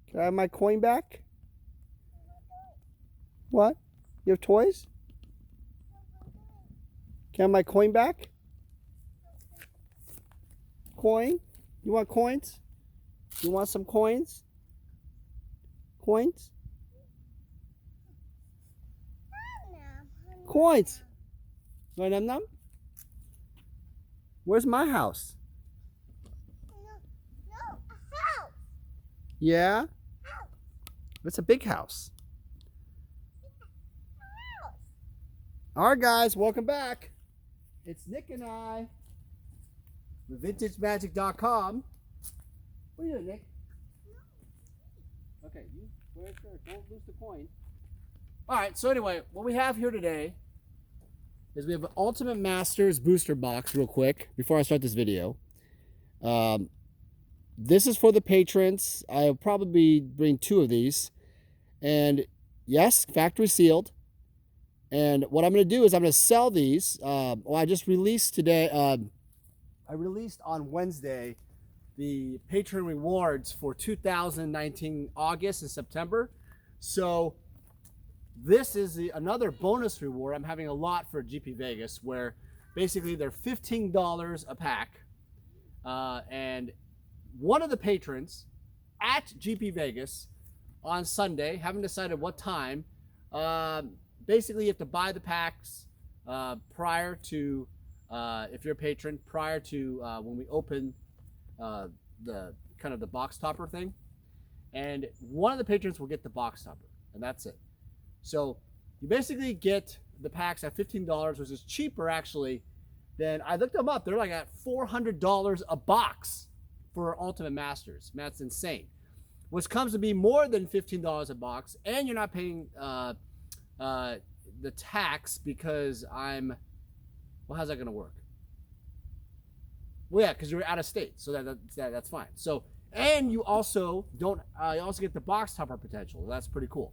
Can I have my coin back? What? You have toys? Can I have my coin back? Coin? You want coins? You want some coins? Coins? Coins! You want num-num? Where's my house? No, a house. Yeah? It's a big house. Alright guys, welcome back. It's Nick and I with VintageMagic.com. What are you doing, Nick? Okay, where's there? Don't lose the coin. Alright, so anyway, what we have here today is we have an Ultimate Masters booster box real quick before I start this video. This is for the patrons. I'll probably bring 2 of these. And yes, factory sealed. And what I'm going to do is I'm going to sell these. I just released today. I released on Wednesday the patron rewards for 2019 August and September. So this is another bonus reward. I'm having a lot for GP Vegas where basically they're $15 a pack. And one of the patrons at GP Vegas on Sunday, haven't decided what time, basically you have to buy the packs prior to, if you're a patron, prior to when we open the kind of the box topper thing. And one of the patrons will get the box topper, and that's it. So you basically get the packs at $15, which is cheaper actually than, I looked them up, they're like at $400 a box for Ultimate Masters. Man, that's insane. Which comes to be more than $15 a box, and you're not paying the tax because well, how's that going to work? Well, yeah, because you're out of state, so that's fine. So, and you also don't, you also get the box topper potential. That's pretty cool.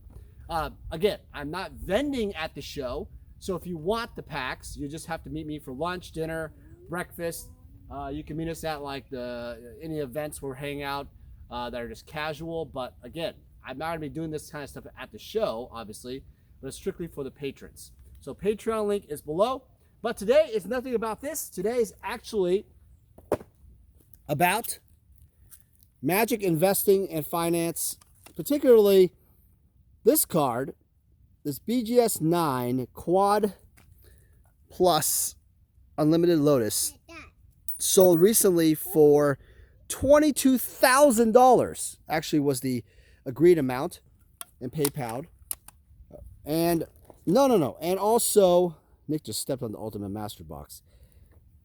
Again, I'm not vending at the show, so if you want the packs, you just have to meet me for lunch, dinner, breakfast. You can meet us at like any events we're hanging out that are just casual. But again, I'm not going to be doing this kind of stuff at the show, obviously, but it's strictly for the patrons. So Patreon link is below. But today is nothing about this. Today is actually about magic investing and finance, particularly this card, this BGS 9 Quad Plus Unlimited Lotus, sold recently for $22,000. Actually was the agreed amount in PayPal. And no. And also, Nick just stepped on the Ultimate Master box.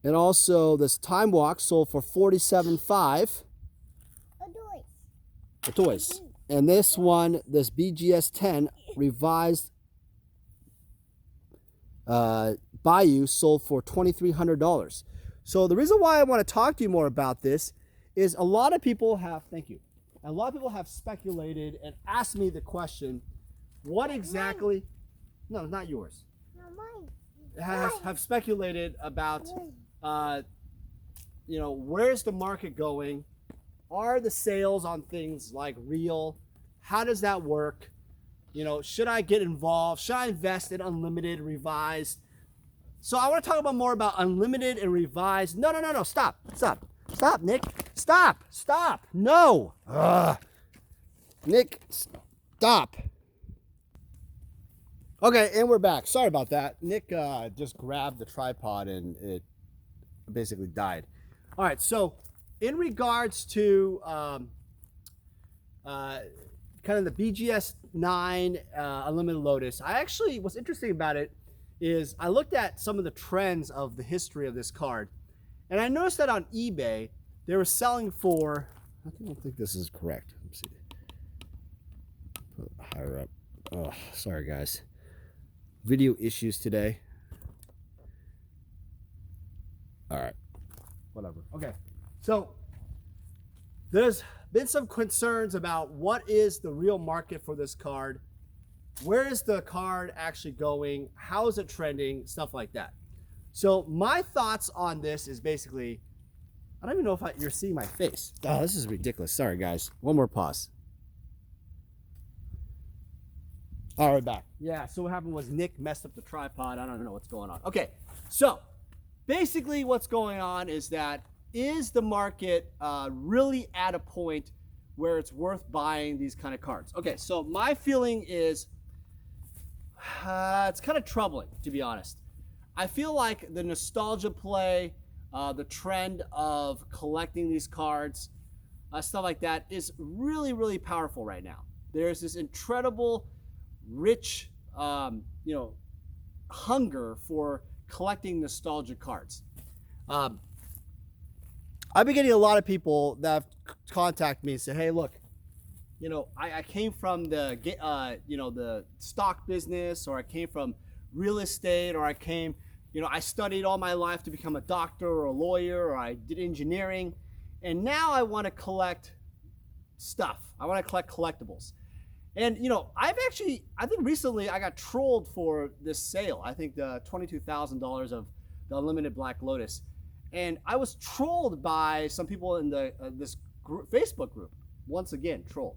And also this Time Walk sold for $47,500. The toys. And this one, this BGS 10 revised Bayou sold for $2,300. So the reason why I want to talk to you more about this is a lot of people have, thank you, a lot of people have speculated and asked me the question, what exactly, no, it's not yours, have speculated about, you know, where's the market going? Are the sales on things like real? How does that work? You know, should I get involved? Should I invest in Unlimited, Revised? So I want to talk about more about Unlimited and Revised. No, stop, Nick. Stop, no. Nick, stop. Okay, and we're back. Sorry about that. Nick just grabbed the tripod and it basically died. All right, so in regards to kind of the BGS 9 Unlimited Lotus, I actually, what's interesting about it is I looked at some of the trends of the history of this card, and I noticed that on eBay, they were selling for, I don't think this is correct. Let me see. Put it higher up. Oh, sorry guys. Video issues today. All right, whatever. Okay, so there's been some concerns about what is the real market for this card. Where is the card actually going? How is it trending? Stuff like that. So my thoughts on this is basically, I don't even know if you're seeing my face. Oh, this is ridiculous. Sorry guys. One more pause. All right, back. Yeah, so what happened was Nick messed up the tripod. I don't know what's going on. Okay, so basically what's going on is that the market really at a point where it's worth buying these kind of cards? Okay, so my feeling is it's kind of troubling, to be honest. I feel like the nostalgia play, the trend of collecting these cards, stuff like that is really, really powerful right now. There's this incredible rich, hunger for collecting nostalgia cards. I've been getting a lot of people that have contacted me and say, "Hey, look, I came from the stock business, or I came from real estate, or I came, I studied all my life to become a doctor or a lawyer, or I did engineering, and now I want to collect stuff. I want to collect collectibles." And I think recently I got trolled for this sale. I think the $22,000 of the Unlimited Black Lotus, and I was trolled by some people in this Facebook group. Once again, trolled,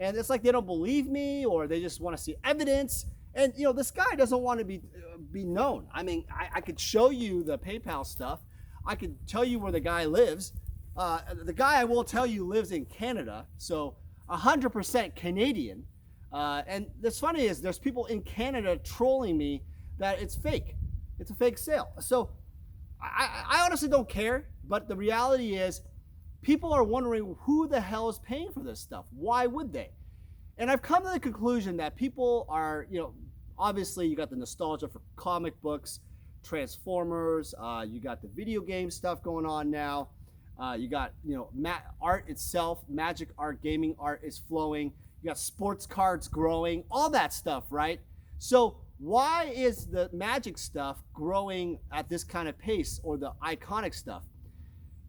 and it's like they don't believe me, or they just want to see evidence. And this guy doesn't want to be known. I mean, I could show you the PayPal stuff. I could tell you where the guy lives. The guy I will tell you lives in Canada, so 100% Canadian. And what's funny is there's people in Canada trolling me that it's fake. It's a fake sale. So I honestly don't care, but the reality is people are wondering who the hell is paying for this stuff. Why would they? And I've come to the conclusion that people are, obviously you got the nostalgia for comic books, Transformers, you got the video game stuff going on now. You got, art itself, magic art, gaming art is flowing. You got sports cards growing, all that stuff, right? So why is the magic stuff growing at this kind of pace, or the iconic stuff?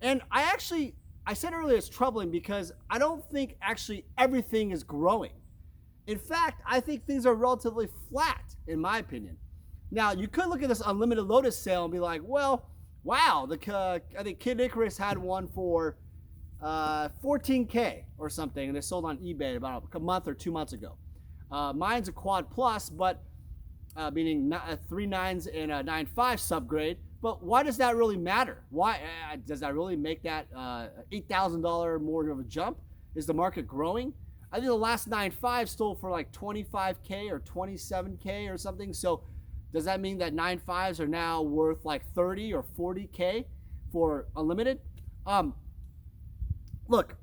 And I said earlier it's troubling because I don't think actually everything is growing. In fact, I think things are relatively flat, in my opinion. Now, you could look at this Unlimited Lotus sale and be like, well, wow, I think Kid Icarus had one for $14K or something, and they sold on eBay about a month or 2 months ago. Mine's a quad plus, but meaning 3 9s and a 9.5 subgrade. But why does that really matter? Why does that really make that $8,000 more of a jump? Is the market growing? I think the last 9.5 sold for like 25K or 27K or something. So does that mean that 9.5s are now worth like 30 or 40K for Unlimited? Look,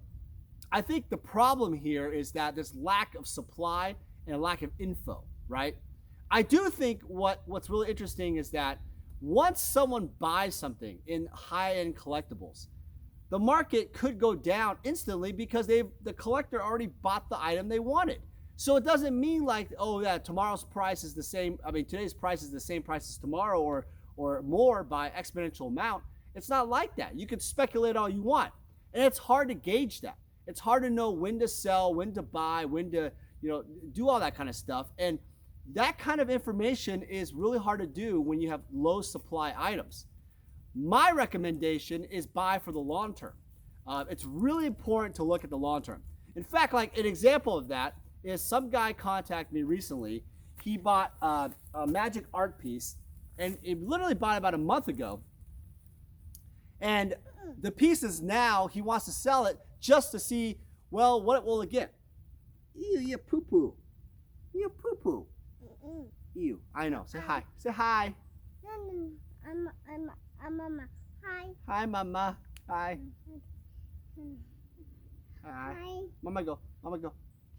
I think the problem here is that there's lack of supply and a lack of info, right? I do think what's really interesting is that once someone buys something in high-end collectibles, the market could go down instantly because the collector already bought the item they wanted. So it doesn't mean like, oh yeah, tomorrow's price is the same. I mean, today's price is the same price as tomorrow, or more by exponential amount. It's not like that. You can speculate all you want, and it's hard to gauge that. It's hard to know when to sell, when to buy, when to do all that kind of stuff. And that kind of information is really hard to do when you have low supply items. My recommendation is buy for the long term. It's really important to look at the long term. In fact, like an example of that is some guy contacted me recently. He bought a magic art piece, and he literally bought it about a month ago. And the piece is now, he wants to sell it just to see, well, what will it get? Ew, you poo-poo. You poo-poo. Ew, I know. Say hi. Say hi. I'm Mama. Hi. Hi, Mama. Hi. Hi. Hi. Mama go. Mama go.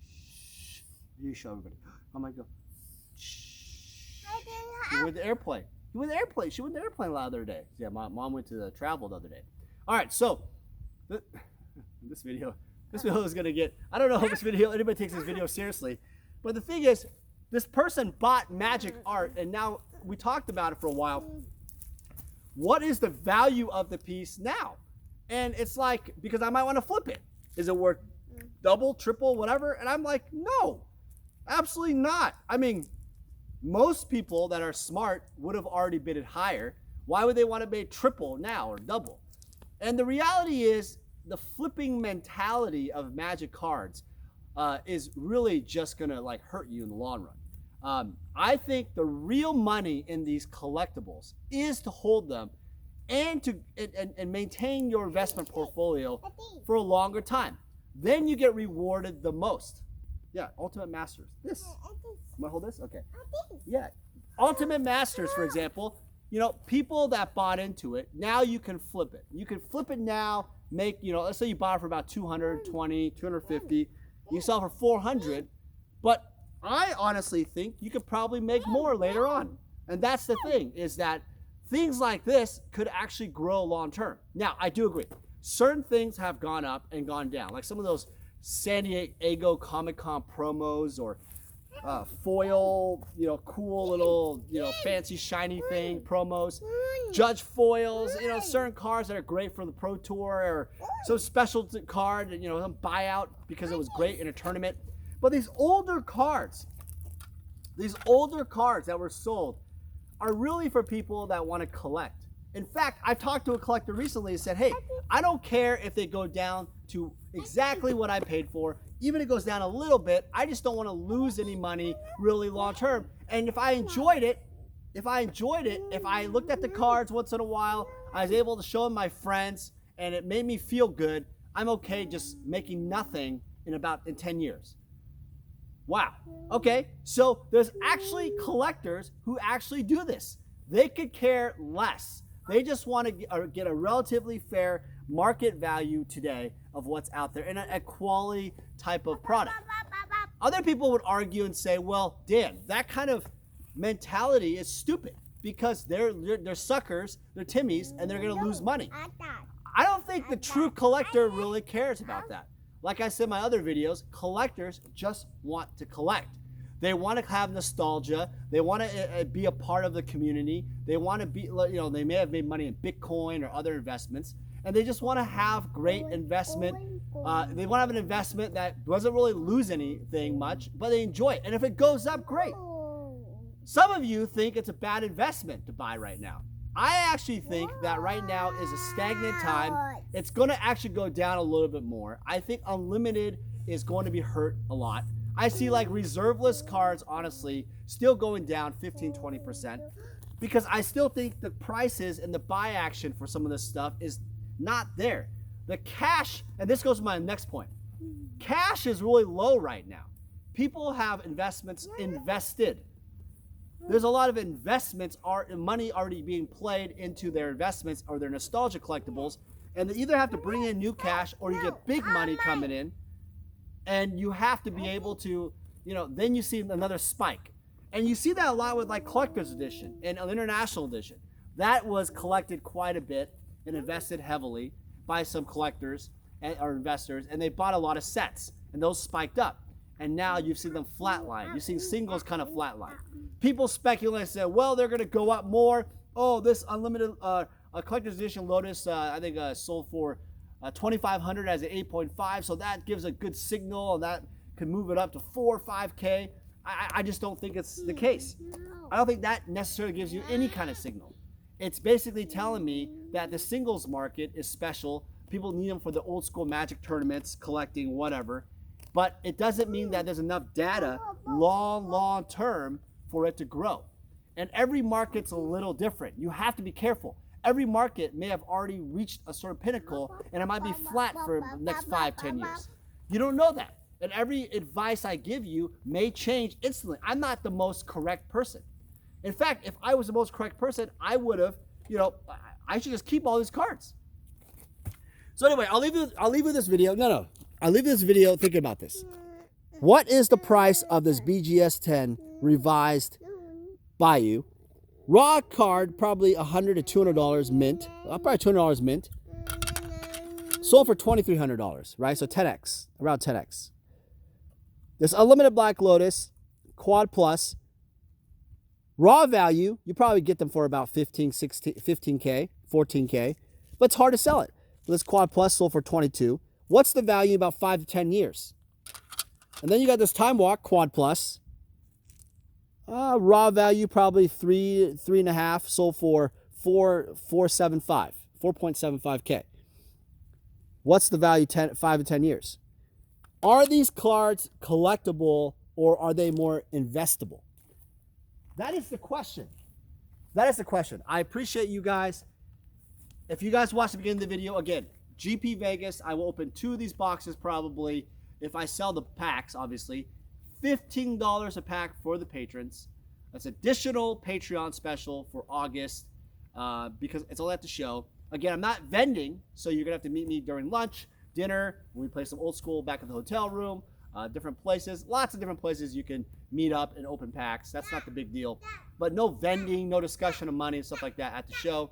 Shh. You show everybody. Mama go. Shh. You went to the airplane. You went to the airplane. She went to the airplane the other day. Yeah, mom went to the travel the other day. All right, so this video is gonna get. I don't know if anybody takes this video seriously, but the thing is, this person bought magic art, and now we talked about it for a while. What is the value of the piece now? And it's like, because I might want to flip it. Is it worth double, triple, whatever? And I'm like, no, absolutely not. I mean, most people that are smart would have already bid it higher. Why would they want to pay triple now or double? And the reality is, the flipping mentality of magic cards is really just gonna like hurt you in the long run. I think the real money in these collectibles is to hold them and to and maintain your investment portfolio for a longer time. Then you get rewarded the most. Yeah, Ultimate Masters. This. I'm gonna hold this? Okay. Yeah. Ultimate Masters, for example, you know, people that bought into it, now you can flip it. You can flip it now, make, you know, let's say you bought it for about 220, 250. You sell for 400, but I honestly think you could probably make more later on. And that's the thing, is that things like this could actually grow long term. Now, I do agree. Certain things have gone up and gone down, like some of those San Diego Comic-Con promos or foil, you know, cool little, you know, fancy shiny thing promos, judge foils, you know, certain cars that are great for the Pro Tour, or some special card, you know, some buyout because it was great in a tournament. But these older cards that were sold are really for people that want to collect. In fact, I talked to a collector recently and said, hey, I don't care if they go down to exactly what I paid for, even if it goes down a little bit, I just don't want to lose any money really long term. And if I enjoyed it, if I looked at the cards once in a while, I was able to show them my friends, and it made me feel good, I'm okay just making nothing in 10 years. Wow. Okay, so there's actually collectors who actually do this. They could care less. They just want to get a relatively fair market value today of what's out there and a quality type of product. Other people would argue and say, well, Dan, that kind of mentality is stupid because they're suckers, they're Timmies, and they're going to lose money. I don't think the true collector really cares about that. Like I said in my other videos, collectors just want to collect. They want to have nostalgia. They want to be a part of the community. They want to be, you know, they may have made money in Bitcoin or other investments, and they just want to have great investment. They want to have an investment that doesn't really lose anything much, but they enjoy it. And if it goes up, great. Some of you think it's a bad investment to buy right now. I actually think that right now is a stagnant time. It's going to actually go down a little bit more. I think Unlimited is going to be hurt a lot. I see like reserve list cards, honestly, still going down 15-20% because I still think the prices and the buy action for some of this stuff is not there. The cash, and this goes to my next point, cash is really low right now. People have investments invested. There's a lot of investments, money already being played into their investments or their nostalgia collectibles, and they either have to bring in new cash or you get big money coming in, and you have to be able to, you know, then you see another spike. And you see that a lot with like Collector's Edition and an International Edition. That was collected quite a bit and invested heavily by some collectors or investors, and they bought a lot of sets, and those spiked up. And now you've seen them flatline. You've seen singles kind of flatline. People speculate and say, well, they're going to go up more. Oh, this Unlimited Collector's Edition Lotus, I think sold for 2,500 as an 8.5, so that gives a good signal, and that could move it up to 4 or 5K. I just don't think it's the case. I don't think that necessarily gives you any kind of signal. It's basically telling me that the singles market is special. People need them for the old school Magic tournaments, collecting, whatever. But it doesn't mean that there's enough data long term for it to grow. And every market's a little different. You have to be careful. Every market may have already reached a sort of pinnacle, and it might be flat for the next 5-10 years. You don't know that. And every advice I give you may change instantly. I'm not the most correct person. In fact, if I was the most correct person, I would have, you know, I should just keep all these cards. So anyway, I'll leave you with this video. I'll leave this video thinking about this. What is the price of this BGS 10 revised by you? Raw card, probably $100 to $200 mint. Probably $200 mint. Sold for $2,300, right? So 10x, around 10x. This Unlimited Black Lotus, Quad Plus. Raw value, you probably get them for about 15K, 14K. But it's hard to sell it. This Quad Plus sold for 22. What's the value about 5 to 10 years? And then you got this Time Walk Quad Plus. Raw value probably 3.5, sold for 4.75K. What's the value 5 to 10 years? Are these cards collectible or are they more investable? that is the question. That is the question. I appreciate you guys. If you guys watch the beginning of the video, again, GP Vegas, I will open 2 of these boxes probably if I sell the packs, obviously. $15 a pack for the patrons. That's additional Patreon special for August because it's all at the show. Again, I'm not vending, so you're going to have to meet me during lunch, dinner, when we play some old school back at the hotel room, different places. Lots of different places you can meet up and open packs. That's not the big deal. But no vending, no discussion of money and stuff like that at the show.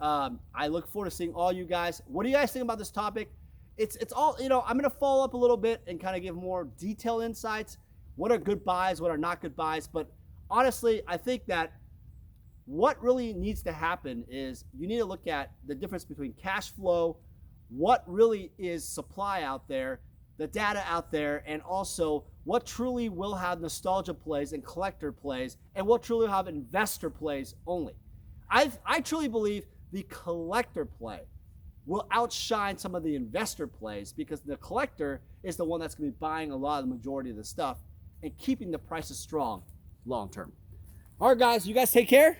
I look forward to seeing all you guys. What do you guys think about this topic? It's all, you know, I'm going to follow up a little bit and kind of give more detailed insights. What are good buys? What are not good buys? But honestly, I think that what really needs to happen is you need to look at the difference between cash flow, what really is supply out there, the data out there, and also what truly will have nostalgia plays and collector plays, and what truly will have investor plays only. I truly believe the collector play will outshine some of the investor plays because the collector is the one that's going to be buying a lot of the majority of the stuff and keeping the prices strong long term. All right, guys, you guys take care.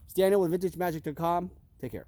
It's Daniel with VintageMagic.com. Take care.